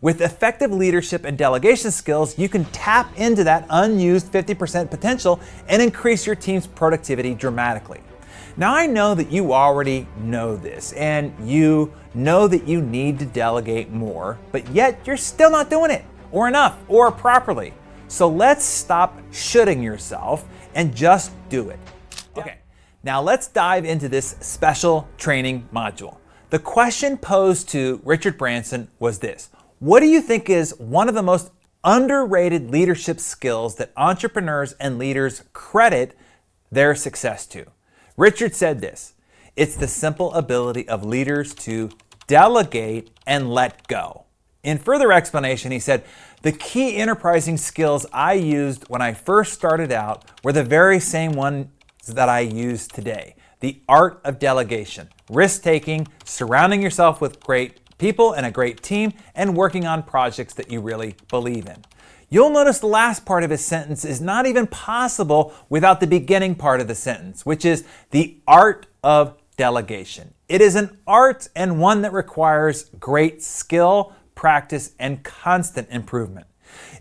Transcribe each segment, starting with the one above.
With effective leadership and delegation skills, you can tap into that unused 50% potential and increase your team's productivity dramatically. Now, I know that you already know this, and you know that you need to delegate more, but yet you're still not doing it, or enough, or properly. So let's stop shoulding yourself and just do it. Okay, now let's dive into this special training module. The question posed to Richard Branson was this: what do you think is one of the most underrated leadership skills that entrepreneurs and leaders credit their success to? Richard said this: it's the simple ability of leaders to delegate and let go. In further explanation, he said, the key enterprising skills I used when I first started out were the very same ones that I use today. The art of delegation, risk-taking, surrounding yourself with great people and a great team, and working on projects that you really believe in. You'll notice the last part of his sentence is not even possible without the beginning part of the sentence, which is the art of delegation. It is an art, and one that requires great skill, practice, and constant improvement.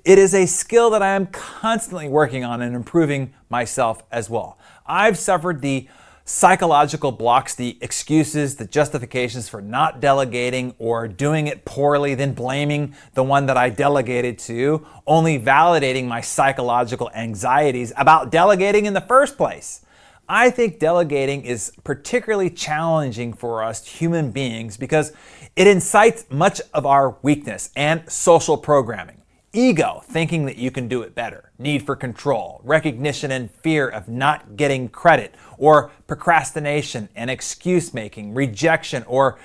It is a skill that I am constantly working on and improving myself as well. I've suffered the psychological blocks, the excuses, the justifications for not delegating or doing it poorly, then blaming the one that I delegated to, only validating my psychological anxieties about delegating in the first place. I think delegating is particularly challenging for us human beings because it incites much of our weakness and social programming. Ego, thinking that you can do it better. Need for control, recognition and fear of not getting credit, or procrastination and excuse making, rejection, or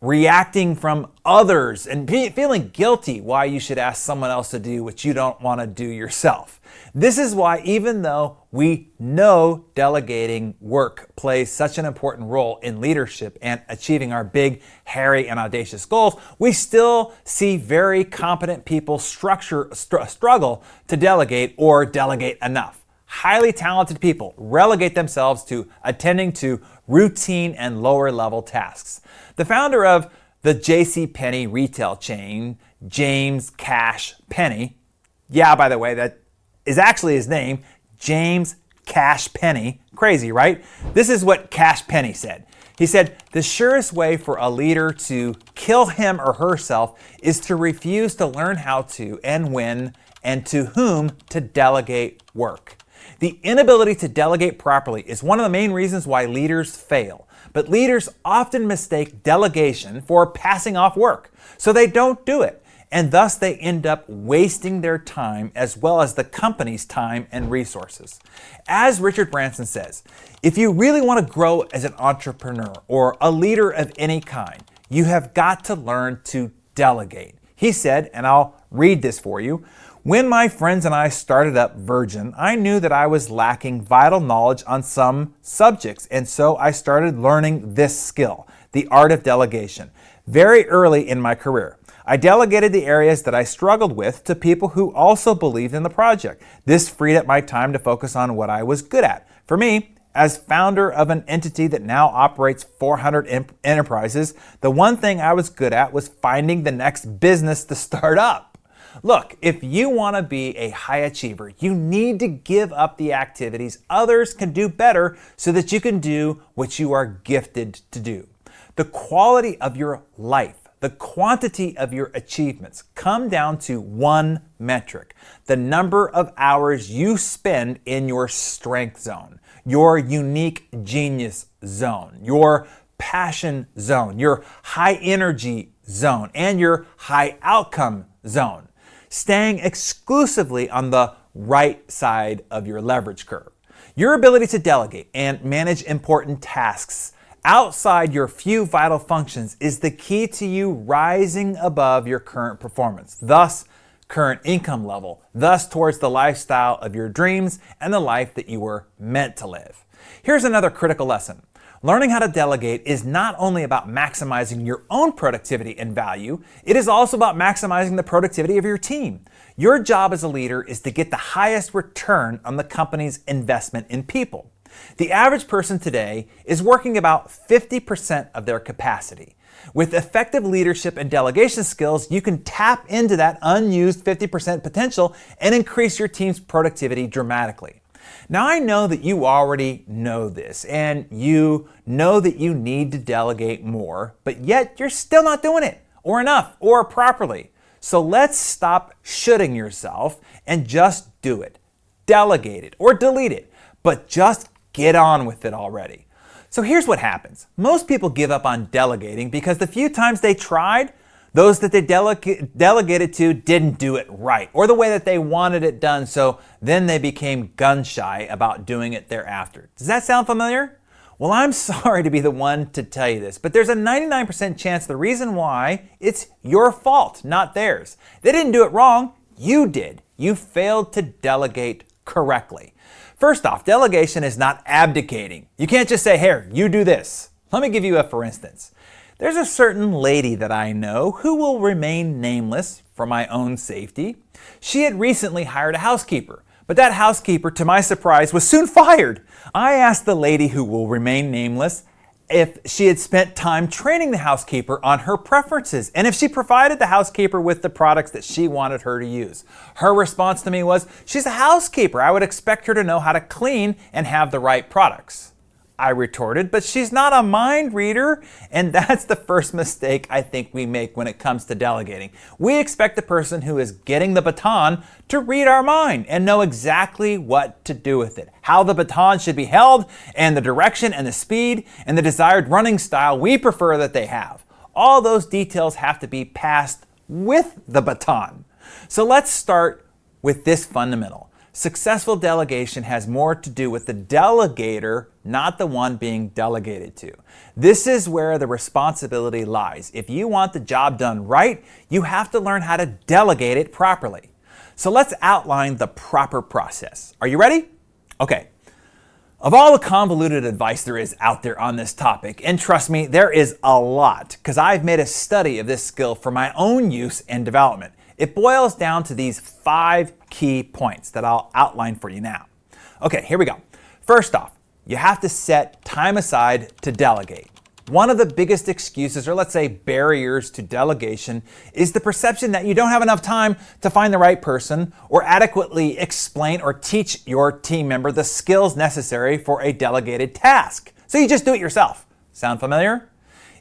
reacting from others and feeling guilty why you should ask someone else to do what you don't want to do yourself. This is why, even though we know delegating work plays such an important role in leadership and achieving our big, hairy, and audacious goals, we still see very competent people struggle to delegate or delegate enough. Highly talented people relegate themselves to attending to routine and lower level tasks. The founder of the JCPenney retail chain, James Cash Penney, by the way, that is actually his name, James Cash Penney. Crazy, right? This is what Cash Penney said. He said, the surest way for a leader to kill him or herself is to refuse to learn how to and when and to whom to delegate work. The inability to delegate properly is one of the main reasons why leaders fail. But leaders often mistake delegation for passing off work, so they don't do it. And thus they end up wasting their time as well as the company's time and resources. As Richard Branson says, if you really want to grow as an entrepreneur or a leader of any kind, you have got to learn to delegate. He said, and I'll read this for you, when my friends and I started up Virgin, I knew that I was lacking vital knowledge on some subjects, and so I started learning this skill, the art of delegation, very early in my career. I delegated the areas that I struggled with to people who also believed in the project. This freed up my time to focus on what I was good at. For me, as founder of an entity that now operates 400 enterprises, the one thing I was good at was finding the next business to start up. Look, if you want to be a high achiever, you need to give up the activities others can do better so that you can do what you are gifted to do. The quality of your life, the quantity of your achievements come down to one metric: the number of hours you spend in your strength zone, your unique genius zone, your passion zone, your high energy zone, and your high outcome zone. Staying exclusively on the right side of your leverage curve. Your ability to delegate and manage important tasks outside your few vital functions is the key to you rising above your current performance, thus current income level, thus towards the lifestyle of your dreams and the life that you were meant to live. Here's another critical lesson. Learning how to delegate is not only about maximizing your own productivity and value, it is also about maximizing the productivity of your team. Your job as a leader is to get the highest return on the company's investment in people. The average person today is working about 50% of their capacity. With effective leadership and delegation skills, you can tap into that unused 50% potential and increase your team's productivity dramatically. Now, I know that you already know this, and you know that you need to delegate more, but yet you're still not doing it, or enough, or properly. So let's stop shoulding yourself and just do it. Delegate it or delete it, but just get on with it already. So here's what happens. Most people give up on delegating because the few times they tried, those that they delegated to didn't do it right or the way that they wanted it done, so then they became gun shy about doing it thereafter. Does that sound familiar? Well, I'm sorry to be the one to tell you this, but there's a 99% chance the reason why it's your fault, not theirs. They didn't do it wrong, you did. You failed to delegate correctly. First off, delegation is not abdicating. You can't just say, here, you do this. Let me give you a for instance. There's a certain lady that I know who will remain nameless for my own safety. She had recently hired a housekeeper, but that housekeeper, to my surprise, was soon fired. I asked the lady who will remain nameless if she had spent time training the housekeeper on her preferences and if she provided the housekeeper with the products that she wanted her to use. Her response to me was, she's a housekeeper. I would expect her to know how to clean and have the right products. I retorted, but she's not a mind reader, and that's the first mistake I think we make when it comes to delegating. We expect the person who is getting the baton to read our mind and know exactly what to do with it, how the baton should be held, and the direction and the speed and the desired running style we prefer that they have. All those details have to be passed with the baton. So let's start with this fundamental. Successful delegation has more to do with the delegator, not the one being delegated to. This is where the responsibility lies. If you want the job done right, you have to learn how to delegate it properly. So let's outline the proper process. Are you ready? Okay. Of all the convoluted advice there is out there on this topic, and trust me, there is a lot, because I've made a study of this skill for my own use and development. It boils down to these 5 key points that I'll outline for you now. Okay, here we go. First off, you have to set time aside to delegate. One of the biggest excuses, or let's say barriers to delegation, is the perception that you don't have enough time to find the right person or adequately explain or teach your team member the skills necessary for a delegated task. So you just do it yourself. Sound familiar?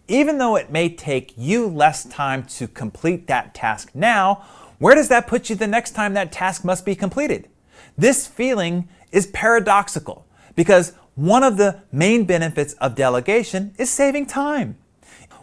Even though it may take you less time to complete that task now, where does that put you the next time that task must be completed? This feeling is paradoxical because one of the main benefits of delegation is saving time.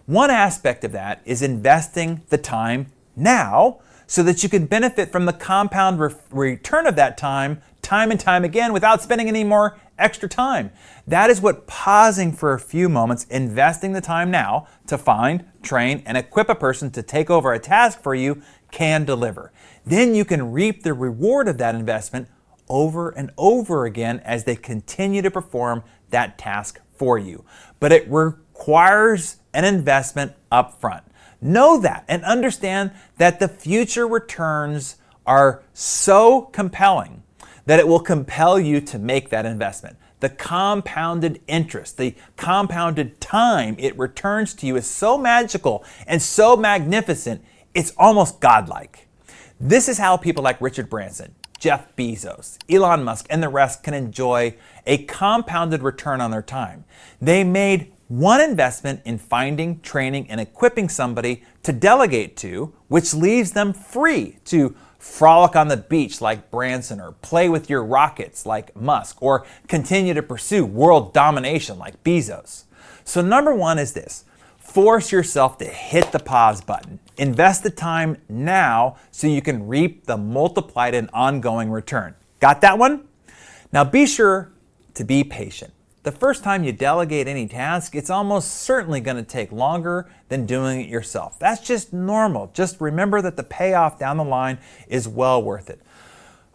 One aspect of that is investing the time now so that you can benefit from the compound return of that time and time again without spending any more extra time. That is what pausing for a few moments, investing the time now to find, train, and equip a person to take over a task for you can deliver. Then you can reap the reward of that investment over and over again as they continue to perform that task for you. But it requires an investment up front. Know that and understand that the future returns are so compelling that it will compel you to make that investment. The compounded interest, the compounded time it returns to you is so magical and so magnificent, it's almost godlike. This is how people like Richard Branson, Jeff Bezos, Elon Musk, and the rest can enjoy a compounded return on their time. They made one investment in finding, training, and equipping somebody to delegate to, which leaves them free to frolic on the beach like Branson, or play with your rockets like Musk, or continue to pursue world domination like Bezos. So number 1 is this: force yourself to hit the pause button. Invest the time now so you can reap the multiplied and ongoing return. Got that one? Now be sure to be patient. The first time you delegate any task, it's almost certainly going to take longer than doing it yourself. That's just normal. Just remember that the payoff down the line is well worth it.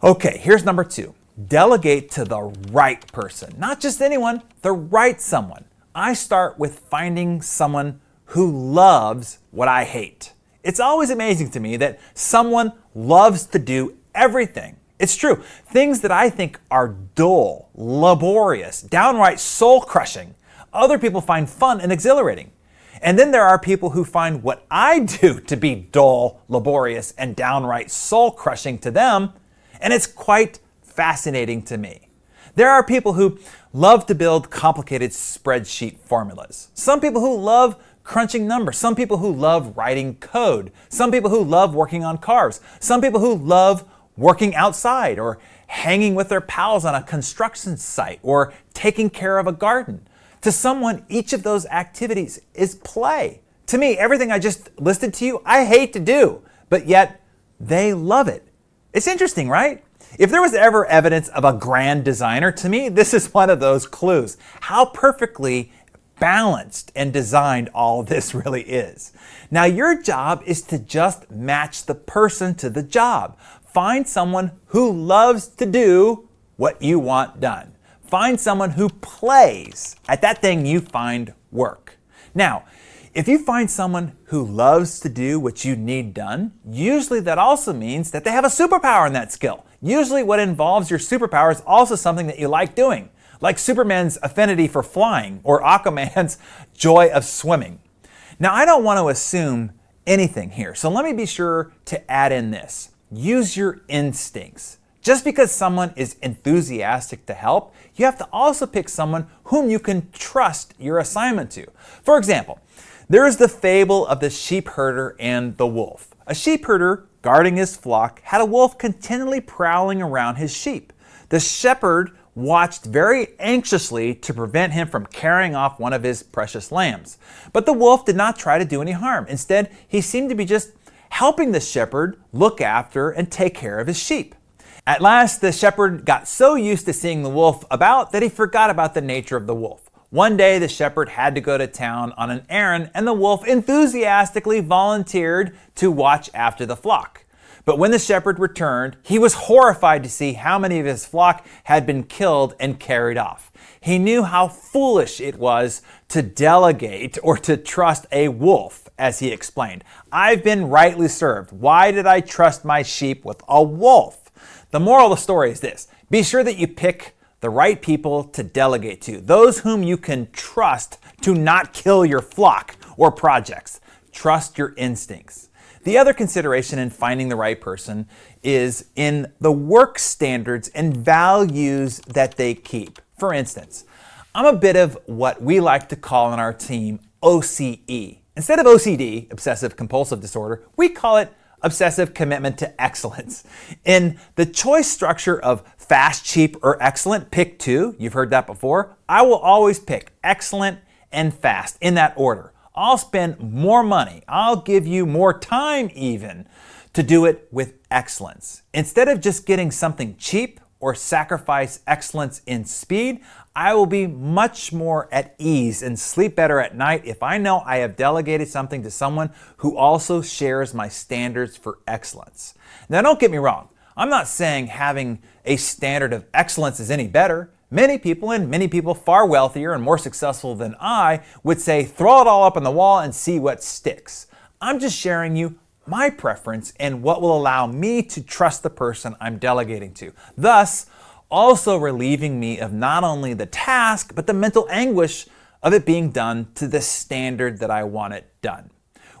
Okay, here's number 2. Delegate to the right person. Not just anyone, the right someone. I start with finding someone who loves what I hate. It's always amazing to me that someone loves to do everything. It's true. Things that I think are dull, laborious, downright soul-crushing, other people find fun and exhilarating. And then there are people who find what I do to be dull, laborious, and downright soul-crushing to them, and it's quite fascinating to me. There are people who love to build complicated spreadsheet formulas. Some people who love crunching numbers. Some people who love writing code. Some people who love working on cars. Some people who love working outside or hanging with their pals on a construction site or taking care of a garden. To someone, each of those activities is play. To me, everything I just listed to you, I hate to do, but yet they love it. It's interesting, right? If there was ever evidence of a grand designer, to me, this is one of those clues. How perfectly balanced and designed all of this really is. Now, your job is to just match the person to the job. Find someone who loves to do what you want done. Find someone who plays at that thing you find work. Now, if you find someone who loves to do what you need done, usually that also means that they have a superpower in that skill. Usually what involves your superpower is also something that you like doing, like Superman's affinity for flying or Aquaman's joy of swimming. Now, I don't want to assume anything here, so let me be sure to add in this. Use your instincts. Just because someone is enthusiastic to help, you have to also pick someone whom you can trust your assignment to. For example, there is the fable of the sheep herder and the wolf. A sheep herder, guarding his flock, had a wolf continually prowling around his sheep. The shepherd watched very anxiously to prevent him from carrying off one of his precious lambs. But the wolf did not try to do any harm. Instead, he seemed to be just helping the shepherd look after and take care of his sheep. At last, the shepherd got so used to seeing the wolf about that he forgot about the nature of the wolf. One day, the shepherd had to go to town on an errand, and the wolf enthusiastically volunteered to watch after the flock. But when the shepherd returned, he was horrified to see how many of his flock had been killed and carried off. He knew how foolish it was to delegate or to trust a wolf, as he explained. "I've been rightly served. Why did I trust my sheep with a wolf?" The moral of the story is this: be sure that you pick the right people to delegate to, those whom you can trust to not kill your flock or projects. Trust your instincts. The other consideration in finding the right person is in the work standards and values that they keep. For instance, I'm a bit of what we like to call on our team OCE. Instead of OCD, obsessive compulsive disorder, we call it obsessive commitment to excellence. In the choice structure of fast, cheap, or excellent, pick two. You've heard that before. I will always pick excellent and fast in that order. I'll spend more money. I'll give you more time even to do it with excellence. Instead of just getting something cheap or sacrifice excellence in speed, I will be much more at ease and sleep better at night if I know I have delegated something to someone who also shares my standards for excellence. Now, don't get me wrong. I'm not saying having a standard of excellence is any better. Many people far wealthier and more successful than I would say, throw it all up on the wall and see what sticks. I'm just sharing you my preference and what will allow me to trust the person I'm delegating to, thus also relieving me of not only the task, but the mental anguish of it being done to the standard that I want it done.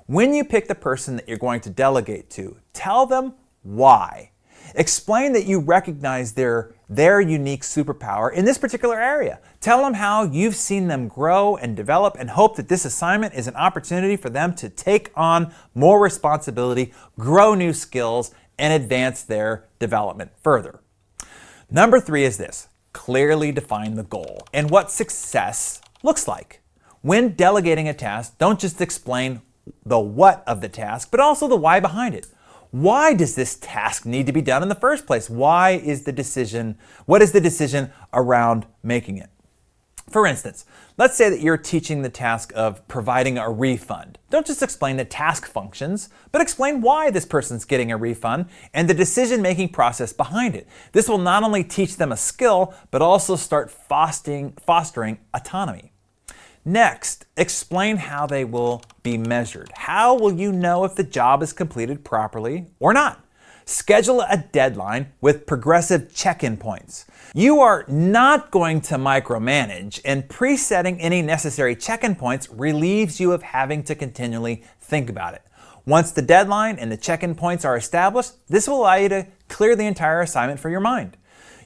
When you pick the person that you're going to delegate to, tell them why. Explain that you recognize their unique superpower in this particular area. Tell them how you've seen them grow and develop and hope that this assignment is an opportunity for them to take on more responsibility, grow new skills, and advance their development further. Number 3 is this: clearly define the goal and what success looks like. When delegating a task, don't just explain the what of the task, but also the why behind it. Why does this task need to be done in the first place? What is the decision around making it? For instance, let's say that you're teaching the task of providing a refund. Don't just explain the task functions, but explain why this person's getting a refund and the decision-making process behind it. This will not only teach them a skill, but also start fostering autonomy. Next, explain how they will be measured. How will you know if the job is completed properly or not? Schedule a deadline with progressive check-in points. You are not going to micromanage, and presetting any necessary check-in points relieves you of having to continually think about it. Once the deadline and the check-in points are established, this will allow you to clear the entire assignment for your mind.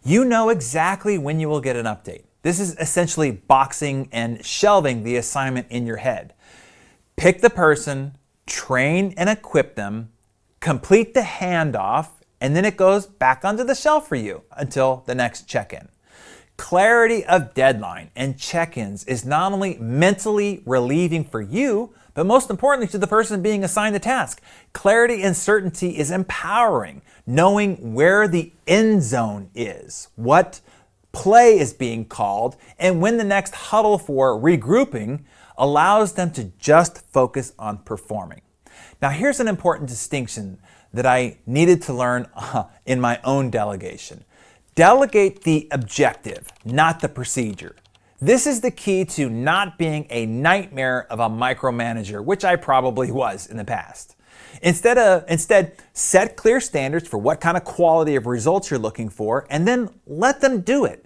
You know exactly when you will get an update. This is essentially boxing and shelving the assignment in your head. Pick the person, train and equip them, complete the handoff, and then it goes back onto the shelf for you until the next check-in. Clarity of deadline and check-ins is not only mentally relieving for you, but most importantly to the person being assigned the task. Clarity and certainty is empowering, knowing where the end zone is, what play is being called, and when the next huddle for regrouping allows them to just focus on performing. Now here's an important distinction that I needed to learn in my own delegation. Delegate the objective, not the procedure. This is the key to not being a nightmare of a micromanager, which I probably was in the past. Instead, set clear standards for what kind of quality of results you're looking for, and then let them do it.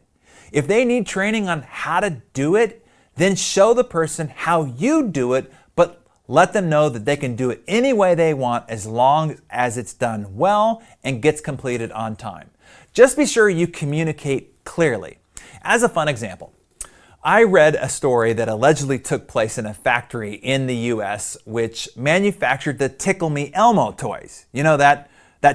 If they need training on how to do it, then show the person how you do it, but let them know that they can do it any way they want as long as it's done well and gets completed on time. Just be sure you communicate clearly. As a fun example, I read a story that allegedly took place in a factory in the US which manufactured the Tickle Me Elmo toys. You know that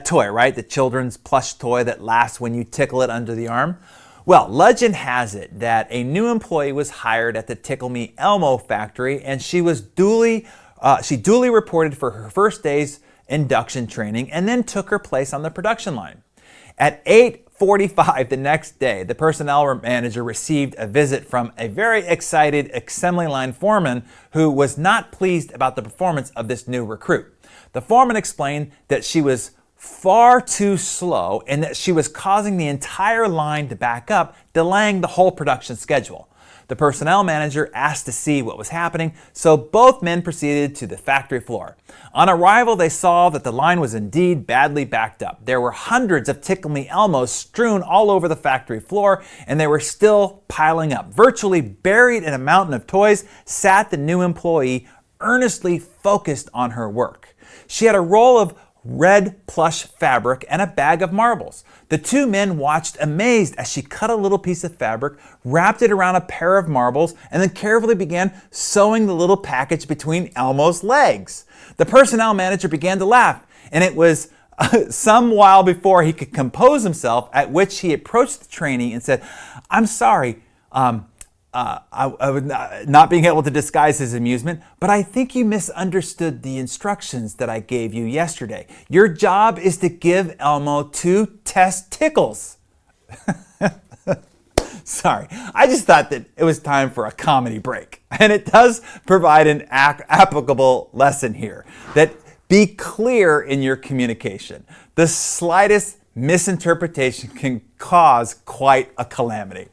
toy, right? The children's plush toy that laughs when you tickle it under the arm. Well, legend has it that a new employee was hired at the Tickle Me Elmo factory, and she duly reported for her first day's induction training and then took her place on the production line. At 8:45 the next day, the personnel manager received a visit from a very excited assembly line foreman who was not pleased about the performance of this new recruit. The foreman explained that she was far too slow and that she was causing the entire line to back up, delaying the whole production schedule. The personnel manager asked to see what was happening, so both men proceeded to the factory floor. On arrival, they saw that the line was indeed badly backed up. There were hundreds of Tickle Me Elmos strewn all over the factory floor, and they were still piling up. Virtually buried in a mountain of toys sat the new employee, earnestly focused on her work. She had a roll of red plush fabric and a bag of marbles. The two men watched amazed as she cut a little piece of fabric, wrapped it around a pair of marbles, and then carefully began sewing the little package between Elmo's legs. The personnel manager began to laugh, and it was some while before he could compose himself, at which he approached the trainee and said, "I'm sorry, I was not being able to disguise his amusement, but I think you misunderstood the instructions that I gave you yesterday. Your job is to give Elmo 2 testicles." Sorry, I just thought that it was time for a comedy break. And it does provide an applicable lesson here, that be clear in your communication. The slightest misinterpretation can cause quite a calamity.